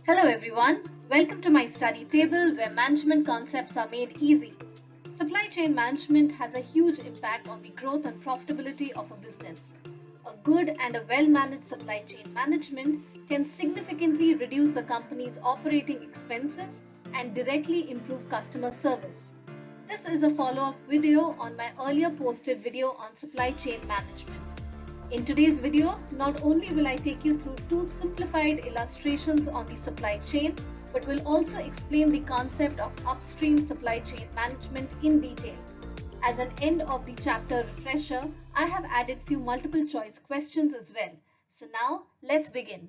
Hello everyone, welcome to my study table where management concepts are made easy. Supply chain management has a huge impact on the growth and profitability of a business. A good and a well-managed supply chain management can significantly reduce a company's operating expenses and directly improve customer service. This is a follow-up video on my earlier posted video on supply chain management. In today's video, not only will I take you through two simplified illustrations on the supply chain, but will also explain the concept of upstream supply chain management in detail. As an end of the chapter refresher, I have added few multiple choice questions as well. So now let's begin.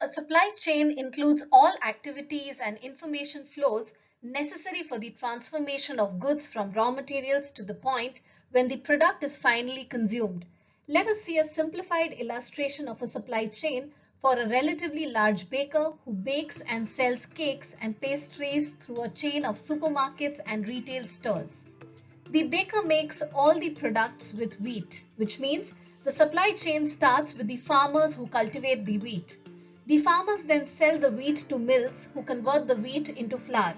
A supply chain includes all activities and information flows necessary for the transformation of goods from raw materials to the point when the product is finally consumed. Let us see a simplified illustration of a supply chain for a relatively large baker who bakes and sells cakes and pastries through a chain of supermarkets and retail stores. The baker makes all the products with wheat, which means the supply chain starts with the farmers who cultivate the wheat. The farmers then sell the wheat to mills who convert the wheat into flour.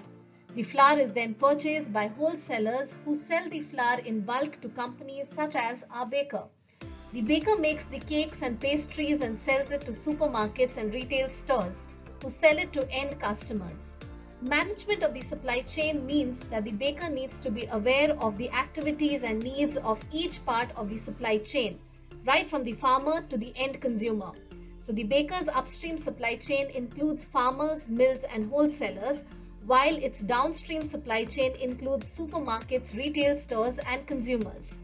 The flour is then purchased by wholesalers who sell the flour in bulk to companies such as our baker. The baker makes the cakes and pastries and sells it to supermarkets and retail stores who sell it to end customers. Management of the supply chain means that the baker needs to be aware of the activities and needs of each part of the supply chain, right from the farmer to the end consumer. So the baker's upstream supply chain includes farmers, mills, and wholesalers, while its downstream supply chain includes supermarkets, retail stores, and consumers.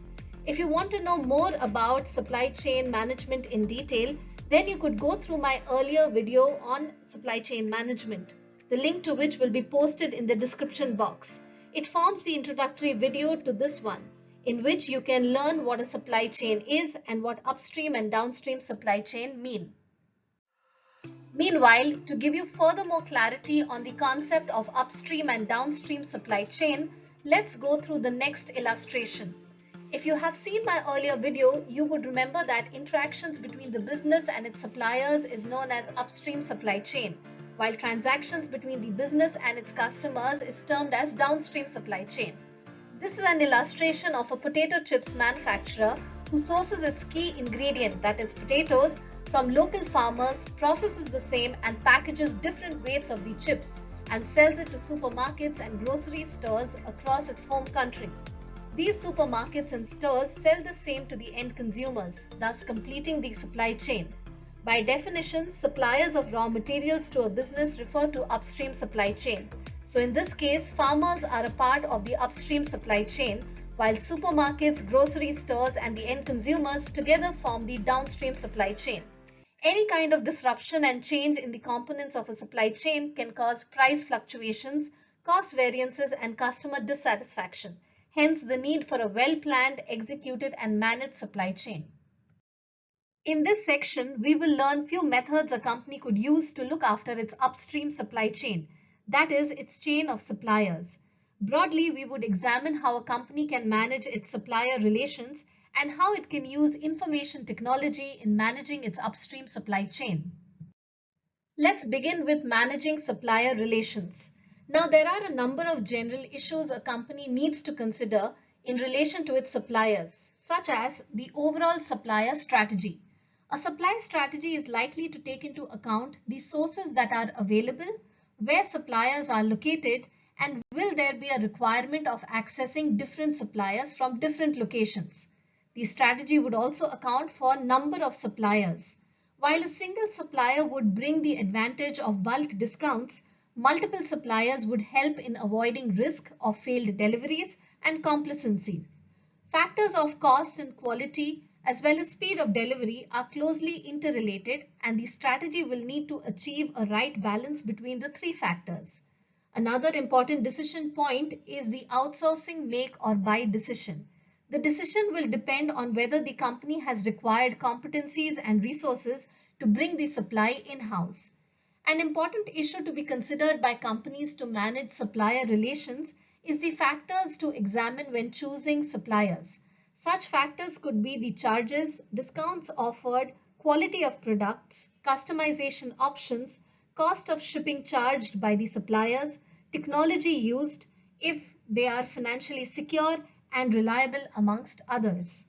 If you want to know more about supply chain management in detail, then you could go through my earlier video on supply chain management, the link to which will be posted in the description box. It forms the introductory video to this one, in which you can learn what a supply chain is and what upstream and downstream supply chain mean. Meanwhile, to give you further more clarity on the concept of upstream and downstream supply chain, let's go through the next illustration. If you have seen my earlier video, you would remember that interactions between the business and its suppliers is known as upstream supply chain, while transactions between the business and its customers is termed as downstream supply chain. This is an illustration of a potato chips manufacturer who sources its key ingredient, that is potatoes, from local farmers, processes the same and packages different weights of the chips and sells it to supermarkets and grocery stores across its home country. These supermarkets and stores sell the same to the end consumers, thus completing the supply chain. By definition, suppliers of raw materials to a business refer to upstream supply chain. So in this case, farmers are a part of the upstream supply chain, while supermarkets, grocery stores, and the end consumers together form the downstream supply chain. Any kind of disruption and change in the components of a supply chain can cause price fluctuations, cost variances, and customer dissatisfaction. Hence, the need for a well-planned, executed, and managed supply chain. In this section, we will learn few methods a company could use to look after its upstream supply chain, that is, its chain of suppliers. Broadly, we would examine how a company can manage its supplier relations and how it can use information technology in managing its upstream supply chain. Let's begin with managing supplier relations. Now, there are a number of general issues a company needs to consider in relation to its suppliers, such as the overall supplier strategy. A supply strategy is likely to take into account the sources that are available, where suppliers are located, and will there be a requirement of accessing different suppliers from different locations. The strategy would also account for number of suppliers. While a single supplier would bring the advantage of bulk discounts, multiple suppliers would help in avoiding risk of failed deliveries and complacency. Factors of cost and quality as well as speed of delivery are closely interrelated, and the strategy will need to achieve a right balance between the three factors. Another important decision point is the outsourcing make or buy decision. The decision will depend on whether the company has required competencies and resources to bring the supply in-house. An important issue to be considered by companies to manage supplier relations is the factors to examine when choosing suppliers. Such factors could be the charges, discounts offered, quality of products, customization options, cost of shipping charged by the suppliers, technology used, if they are financially secure and reliable, amongst others.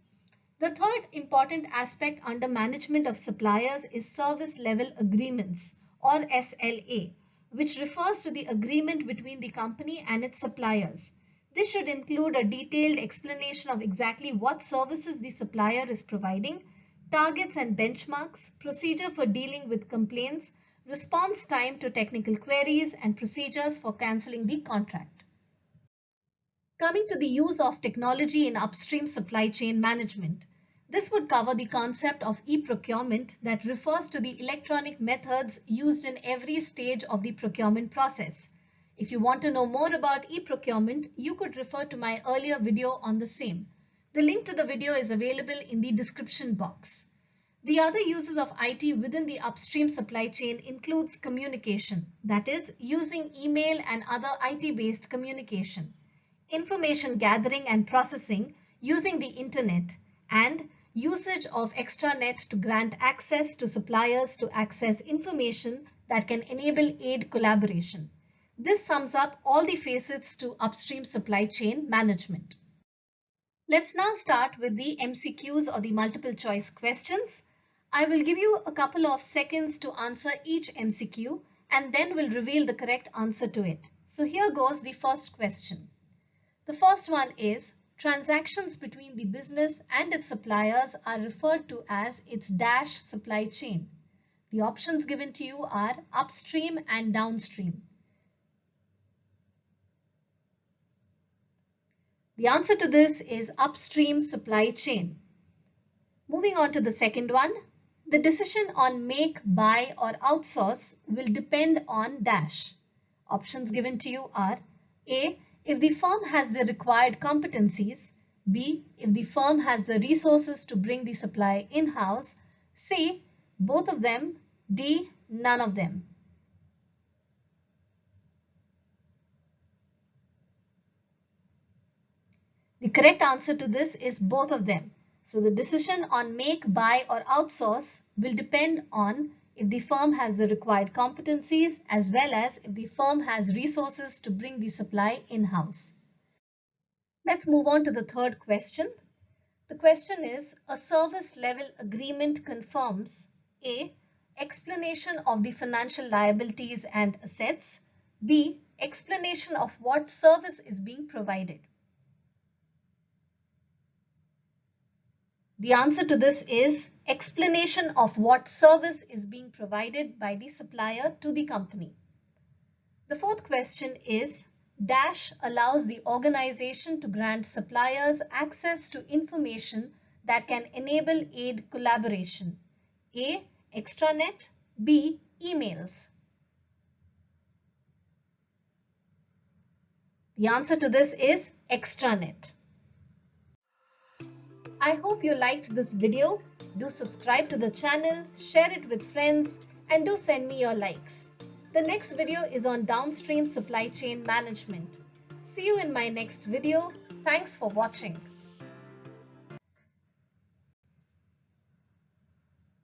The third important aspect under management of suppliers is service level agreements or SLA, which refers to the agreement between the company and its suppliers. This should include a detailed explanation of exactly what services the supplier is providing, targets and benchmarks, procedure for dealing with complaints, response time to technical queries, and procedures for cancelling the contract. Coming to the use of technology in upstream supply chain management. This would cover the concept of e-procurement that refers to the electronic methods used in every stage of the procurement process. If you want to know more about e-procurement, you could refer to my earlier video on the same. The link to the video is available in the description box. The other uses of IT within the upstream supply chain includes communication, that is, using email and other IT-based communication, information gathering and processing using the internet, and usage of extranet to grant access to suppliers to access information that can enable aid collaboration. This sums up all the facets to upstream supply chain management. Let's now start with the MCQs or the multiple choice questions. I will give you a couple of seconds to answer each MCQ and then we'll reveal the correct answer to it. So here goes the first question. The first one is, transactions between the business and its suppliers are referred to as its dash supply chain. The options given to you are upstream and downstream. The answer to this is upstream supply chain. Moving on to the second one, the decision on make, buy or outsource will depend on dash. Options given to you are A, if the firm has the required competencies, B, if the firm has the resources to bring the supply in-house, C, both of them, D, none of them. The correct answer to this is both of them. So the decision on make, buy or outsource will depend on if the firm has the required competencies as well as if the firm has resources to bring the supply in-house. Let's move on to the third question. The question is, a service level agreement confirms A, explanation of the financial liabilities and assets, B, explanation of what service is being provided. The answer to this is explanation of what service is being provided by the supplier to the company. The fourth question is, dash allows the organization to grant suppliers access to information that can enable aid collaboration. A, extranet, B, emails. The answer to this is extranet. I hope you liked this video. Do subscribe to the channel, share it with friends, and do send me your likes. The next video is on downstream supply chain management. See you in my next video. Thanks for watching.